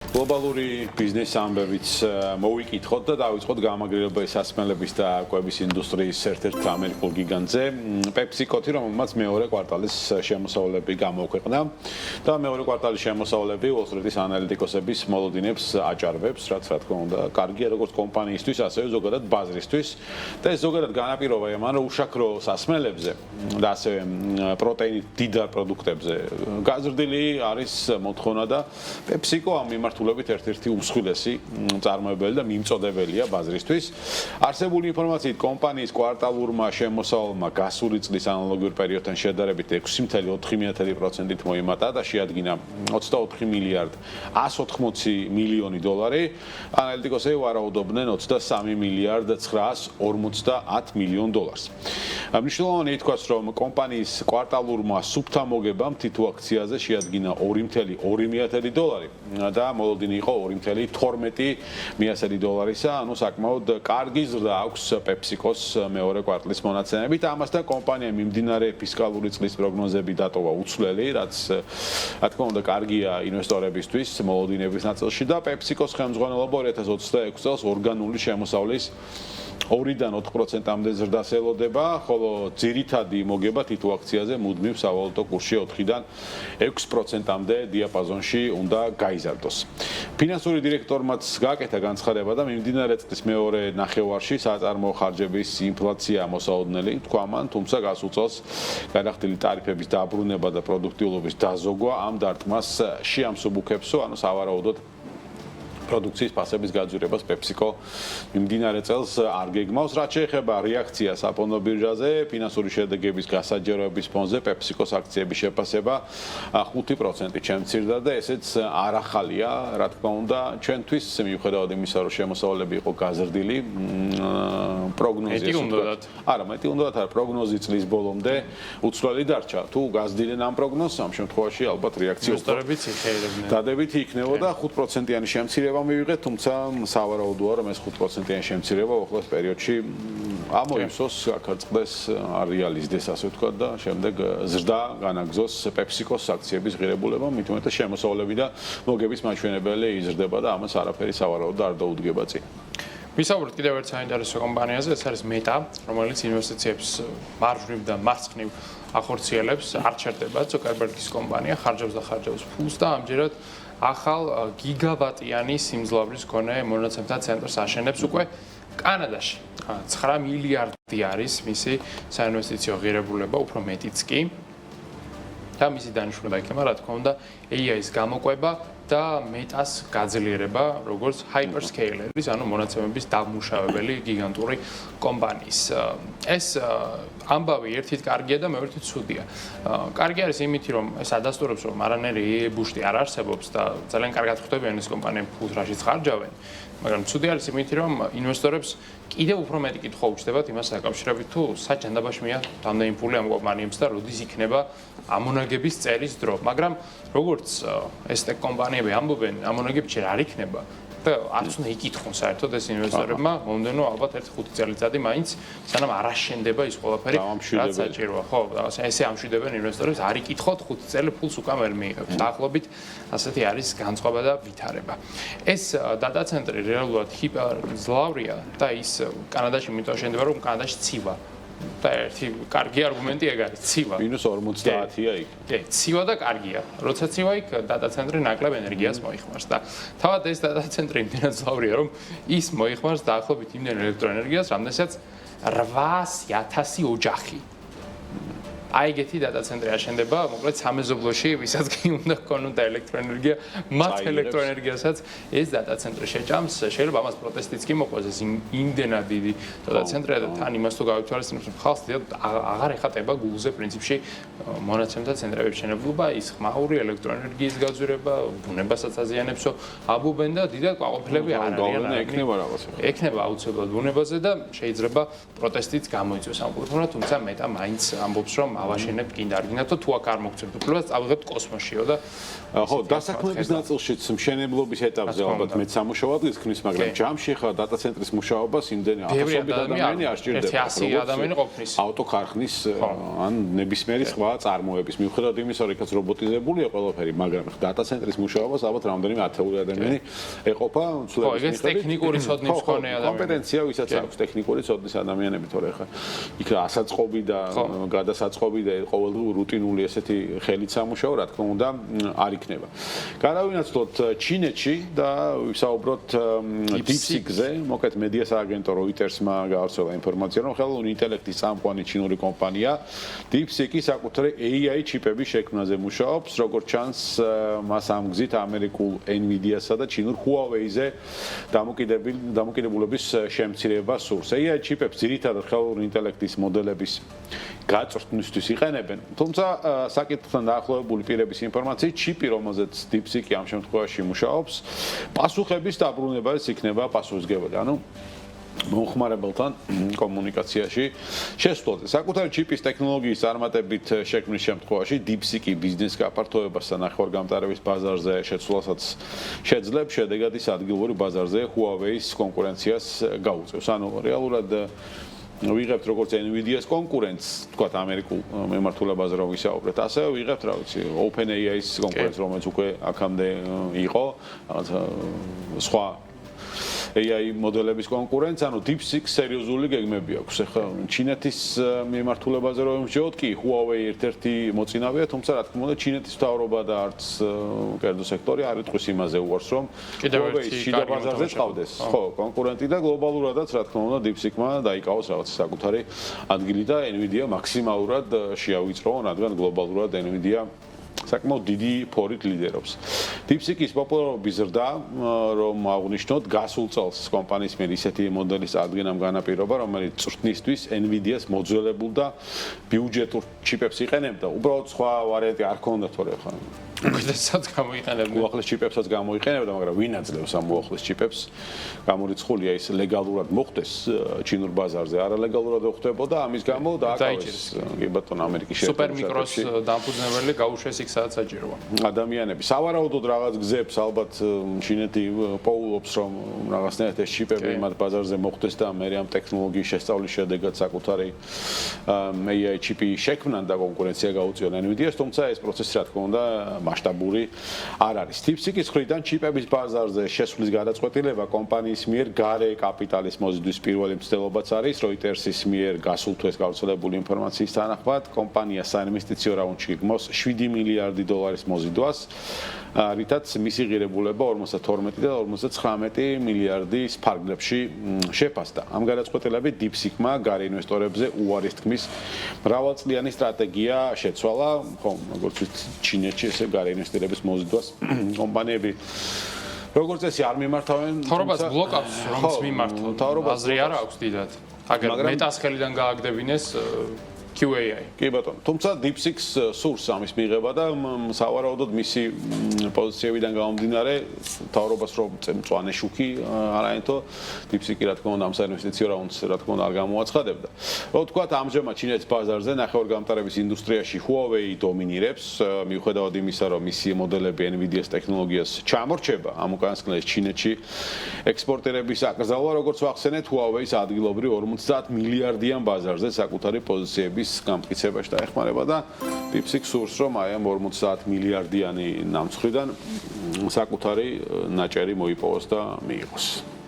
Globალური ბიზნეს ამბებიც მოვიკითხოთ და დავიწყოთ გამაგრილებელი სასმელების და კვების ინდუსტრიის ერთ-ერთ ამერიკულ გიგანტზე PepsiCo-ი, რომელმაც მეორე კვარტალის შემოსავლები გამოქვეყნა და მეორე კვარტალის შემოსავლები Wall Street-ის ანალიტიკოსების მოლოდინებს აჭარბებს, რაც რა თქმა უნდა, კარგია როგორც კომპანიისთვის, ასევე ზოგადად ბაზრისთვის და ეს ზოგადად განაპირობა იმან, რომ უშაქრო სასმელებზე და ასევე პროტეინით დიდარ პროდუქტებზე გაზრდილი არის მოთხოვნა და PepsiCo ამ მიმართულებით ერთ-ერთი უმსხვილესი მწარმოებელი და მიმწოდებელია ბაზრისთვის. არსებული ინფორმაციით კომპანიის კვარტალურმა შემოსავალმა გასული წლის ანალოგიურ პერიოდთან შედარებით 6.4% მოიმატა და შეადგინა 24 მილიარდ 180 მილიონი დოლარი. ანალიტიკოსები ვარაუდობდნენ 23 მილიარდ 950 მილიონ დოლარს. მნიშვნელოვანია ითქვას, რომ კომპანიის კვარტალურმა სუფთა მოგებამ თითო აქციაზე შეადგინა 2.2 დოლარი და მოლოდინი იყო 2.12 დოლარისა, ანუ საკმაოდ კარგი ზრდა აქვს PepsiCo-ს მეორე კვარტლის მონაცემებით. ამასთან კომპანიამ მიმდინარე ფისკალური წლის პროგნოზები დატოვა უცვლელი, რაც რა თქმა უნდა კარგია ინვესტორებისთვის მოლოდინების ნაწილში და PepsiCo-ს ხელმძღვანელობა 2026 წელს ორგანული შემოსავლის 2-დან 4%-მდე ზრდას ელოდება, ხოლო ძირითადი მოგება თითო აქციაზე მუდმივ სავალუტო კურსში 4-დან 6%-მდე დიაპაზონში უნდა გაიზარდოს. ფინანსური დირექტორმაც გააკეთა განცხადება და მიმდინარე წლის მეორე ნახევარში საწარმოო ხარჯების ინფლაცია მოსაოდნელი თქვა მან, თუმცა გასულ წელს განახდილი ტარიფების დაბრუნება და პროდუქტიულობის დაზოგვა ამ დარტყმას შეამსუბუქებსო, ანუ სავარაუდოდ პროდუქციის ფასების გაძვირებას PepsiCo მიმდინარე წელს არ გეგმავს. რაც შეეხება რეაქციას აპონო ბირჟაზე, ფინანსური შედეგების გასაჯაროების ფონზე PepsiCo-ს აქციების შეფასება 5% შემცირდა და ესეც არ ახალია, რა თქმა უნდა, ჩვენთვის მიუხედავად იმისა, რომ შემოსავალები იყო გაზრდილი, პროგნოზი არა, მეტი უნდათ არა, პროგნოზი წლის ბოლომდე უცვლელი დარჩა. თუ გაზრდილენ ამ პროგნოზს, ამ შემთხვევაში ალბათ რეაქცია ინვესტორებიც იხელებდნენ. დადებითი იქნებოდა 5%-იანი შემცირება მივიღეთ, თუმცა სავარაუდოა, რომ ეს 5%-იანი შემცირება უახლოეს პერიოდში ამოიფსოს, აკარწყდეს, არ რეალიზდეს, ასე ვთქვათ და შემდეგ ზრდა განაგზოს PepsiCo-ს აქციების ღირებულებამ, მით უმეტეს შემოსავლები და მოგების მაჩვენებელი იზრდება და ამას არაფერი სავარაუდოდ არ დაუდგება წინ. ვისაუბრეთ კიდევ ერთ საინტერესო კომპანიაზე, ეს არის Meta, რომელიც ინვესტიციებს მარჟვნივ და მარცხნივ ახორციელებს, არ ჩერდება Zuckerberg-ის კომპანია, ხარჯავს და ხარჯავს ფულს და ამჯერად ახალ გიგავატიანი სიმძლავრის მქონე მონაცემთა ცენტრს აშენებს უკვე კანადაში. 9 მილიარდი არის მისი საინვესტიციო ღირებულება, უფრო მეტიც კი. და მისი დანიშნულება იქნება, რა თქმა უნდა, AI-ის გამოყვება და Meta-ს გაძლიერება, როგორც hyperscaler-ის, ანუ მონაცემების დამმუშავებელი გიგანტური კომპანიის. ეს ამბავი ერთით კარგია და მეორეთით ცუდია. კარგი არის იმითი, რომ ეს ადასტურებს, რომ არანაირი ბუშტი არ არსებობს და ძალიან კარგად ხვდებიან ეს კომპანიები ფულს რაშიც ხარჯავენ. მაგრამ ცუდი არის იმითი, რომ ინვესტორებს კიდევ უფრო მეტი კითხვა უჩნდებათ იმას დაკავშირებით, თუ საჩანდაბაშმია რამდენი ფული ამ კომპანიებს და როდის იქნება ამონაგების წერის დრო. მაგრამ როგორც ეს ტექ კომპანიები ამბობენ, ამონაგები ჯერ არ იქნება და არც უნდა იკითხონ საერთოდ ეს ინვესტორებმა, მომდენო ალბათ 1-5 წელიწადი მაინც, სანამ არ აშენდება ის ყველაფერი, რაც საჭიროა. ხო, ესე ამშვიდებენ ინვესტორებს, არ იკითხოთ 5 წელი ფულს უკან ვერ მიიღებთ. დაახლოებით ასეთი არის განწყობა და ვითარება. ეს დატა ცენტრი რეალურად ჰიპერმძლავრია და ის კანადაში მით აშენდება, რომ კანადაში ცივა. და ერთი კარგი არგუმენტი ეგ არის, ცივა. -50-ია იქ. ცივა და კარგია. როცა ცივა იქ დატა ცენტრი ნაკლებ ენერგიას მოიხმარს და თავად ეს დატა ცენტრი იმდენად მძლავრია, რომ ის მოიხმარს დაახლოებით იმდენ ელექტროენერგიას, რამდენსაც 800,000 ოჯახი. აი ეგეთი დატა ცენტრი აშენდება, მოკლედ სამეზობლოში, ვისაც კი უნდა ჰქონოდა ელექტროენერგია, მათ ელექტროენერგიასაც ეს დატა ცენტრი შეჭამს. შეიძლება ამას პროტესტიც კი მოყვეს, ეს იმდენად დიდი დატა ცენტრია და თან იმას თუ გავითვალისწინებთ, ხალხს აღარ ეხატება Google-ზე პრინციპში მონაცემთა ცენტრების შენებლობა, ის ხმაური ელექტროენერგიის გაძვირება, ბუნებასაც აზიანებსო, აბუბენ და დიდად ყვაყოფილები არ არიან. ექნება რაღაცა. ექნება აუცილებლად ბუნებაზე და შეიძლება პროტესტიც გამოიწვიოს ამ კუთხით, თუმცა Meta მაინც ამბობს, რომ ავაშენებთ კიდე არ გინდათ თუ აქ არ მოგცემთ უფლებას წავიღებთ კოსმოსშიო და ხო, დასაქმების ნაწილშიც მშენებლობის ეტაპზე ალბათ მეც სამუშაო ადგილს ქმნის, მაგრამ ჯამში ხა დატა ცენტრის მუშაობას იმდენი ათასობით ადამიანი არ სჭირდება. 100 ადამიანი ყოფნის. ავტოქარხნის ან ნებისმიერი სხვა წარმოების. მიუხედავად იმისა, რომ იქაც რობოტიზებულია ყველაფერი, მაგრამ დატა ცენტრის მუშაობას ალბათ რამდენიმე ათეული ადამიანი ეყოფა ხო, ეგეც ტექნიკური ცოდნის მქონე ადამიანები. კომპეტენცია ვისაც აქვს ტექნიკური ცოდნის ადამიანები, თორე ხა იქ ასაწყობი და გადასაწყობი და ყოველდღიური რუტინული ესეთი ხელით სამუშაო, რა თქმა უნდა, არ იქნება. გადავინაცვლოთ ჩინეთში და ვისაუბროთ DeepSeek-ზე, მოკლედ მედია სააგენტო Reuters-მა გავრცელა ინფორმაცია, რომ ხელოვნური ინტელექტის წამყვანი ჩინური კომპანია DeepSeek-ი საკუთარი AI ჩიპების შექმნაზე მუშაობს, როგორც ჩანს, მას ამ გზით ამერიკულ Nvidia-სა და ჩინურ Huawei-ზე დამოკიდებულების შემცირება სურს. AI ჩიპებს ძირითადად ხელოვნური ინტელექტის მოდელების გაწვრთნისთვის იყენებენ, თუმცა საკითხთან დაახლოებული პირების ინფორმაციით ჩიპი, რომელზეც DeepSeek-ი ამ შემთხვევაში მუშაობს, პასუხების დაბრუნებაც იქნება პასუხისმგებელი. ანუ მომხმარებელთან კომუნიკაციაში შესვლაზე. საკუთარი ჩიპის ტექნოლოგიის წარმატებით შექმნის შემთხვევაში DeepSeek-ი ბიზნეს გაფართოებას და ნახევარგამტარების ბაზარზე შეცვლასაც შეძლებს, შედეგად ის ადგილობრივ ბაზარზე Huawei-ის კონკურენციას გაუწევს. ანუ რეალურად ვიღებთ როგორც Nvidia-ს კონკურენტს, თქვათ ამერიკულ მემართულებაზე რომ ვისაუბრეთ, ასევე ვიღებთ, რა ვიცი, OpenAI-ის კონკურენტს, რომელიც უკვე აქამდე იყო, რაღაცა სხვა AI მოდელების კონკურენცია, ანუ DeepSeek სერიოზული გეგმები აქვს. ეხლა ჩინეთის მიმართულებაზე რომ ვიმსჯელოთ, კი Huawei ერთ-ერთი მოწინავეა, თუმცა რა თქმა უნდა ჩინეთის მთავრობა და არც კერძო სექტორი არ იტყვის იმაზე უარს, რომ Huawei შიდა ბაზარზე წავდეს. ხო, კონკურენტი და გლობალურადაც რა თქმა უნდა DeepSeek-მა დაიკავოს რაღაც საკუთარი ადგილი და Nvidia მაქსიმალურად შეავიწრო, რადგან გლობალურად Nvidia საკმაოდ დიდი ფორით ლიდერობს. DeepSeek-ის პოპულარობის ზრდა, რომ აღნიშნოთ, გასულ წელს კომპანიის მიერ ისეთი მოდელის წარდგენამ განაპირობა, რომელიც წვრთნისთვის Nvidia-ს მოძველებულ და ბიუჯეტურ ჩიპებს იყენებდა. უბრალოდ სხვა ვარიანტი არ ქონდა, თორე ხა უკეთესად გამოიყენებდა. უახლეს ჩიპებსაც გამოიყენებდა, მაგრამ ვინ აძლევს ამ უახლეს ჩიპებს? გამორიცხულია ის ლეგალურად მოხდეს ჩინურ ბაზარზე, არალეგალურად ხდებოდა, ამის გამო დააკავეს კი ბატონო ამერიკის შეერთებულ სუპერმიკროს დამფუძნებელი გაუშვეს იქ სადაც საჭიროა. ადამიანები სავარაუდოდ რაღაც გზებს ალბათ ჩინეთი პოულობს, რომ რაღაცნაირად ეს ჩიპები მათ ბაზარზე მოხდეს და მე ამ ტექნოლოგიის შესწავლის შედეგად საკუთარი AI ჩიპი შექმნან და კონკურენცია გაუწიონ Nvidia-ს, თუმცა ეს პროცესი რა თქმა უნდა მასშტაბური არ არის. DeepSeek-ის მხრიდან ჩიპების ბაზარზე შესვლის გადაწყვეტილება კომპანიის მიერ გარე კაპიტალის მოზიდვის პირველი მცდელობაც არის. Reuters-ის მიერ გასულ თვეს გავრცელებული ინფორმაციის თანახმად, კომპანია საინვესტიციო რაუნდში გეგმავს $7 მილიარდი მოზიდვას, რითაც მისი ღირებულება 52 და 59 მილიარდის ფარგლებში შეფასდა. ამ გადაწყვეტილებით DeepSeek-მა გარე ინვესტორებზე უარის თქმის მრავალწლიანი სტრატეგია შეცვალა, ხო, როგორც ჩინეთში ესე გარე ინვესტორების მოზიდვას კომპანიები როგორც წესი არ მიმართავენ, თაურობას ბლოკავს, რომც მიმართო. აზრი არ აქვს დიდად. აგერ მეტას ხელიდან გააგდებინეს QAI. კი ბატონო, თუმცა DeepSeek-ს სურს ამის მიღება და სავარაუდოდ მისი პოზიციებიდან გამომდინარე, თავრობას რომ მწვანე შუქი არაერთო DeepSeek-ი რა თქმა უნდა ამ საინვესტიციო რაუნდს რა თქმა უნდა არ გამოაცხადებდა. რო ვთქვათ, ამჟამად ჩინეთის ბაზარზე ნახევარგამტარების ინდუსტრიაში Huawei დომინირებს, მიუხედავად იმისა, რომ მისი მოდელები Nvidia-ს ტექნოლოგიას ჩამორჩება, ამ უკანასკნელს ჩინეთში ექსპორტერების აკრძალვა, როგორც ვახსენეთ, Huawei-ს ადგილობრივ 50 მილიარდიან ბაზარზე საკუთარი პოზიციების გამტკიცებაში დაეხმარება და DeepSeek სურს, რომ აი ამ 50 მილიარდიანი ნამცხრიდან საკუთარი ნაჭერი მოიპოვოს და მიიღოს.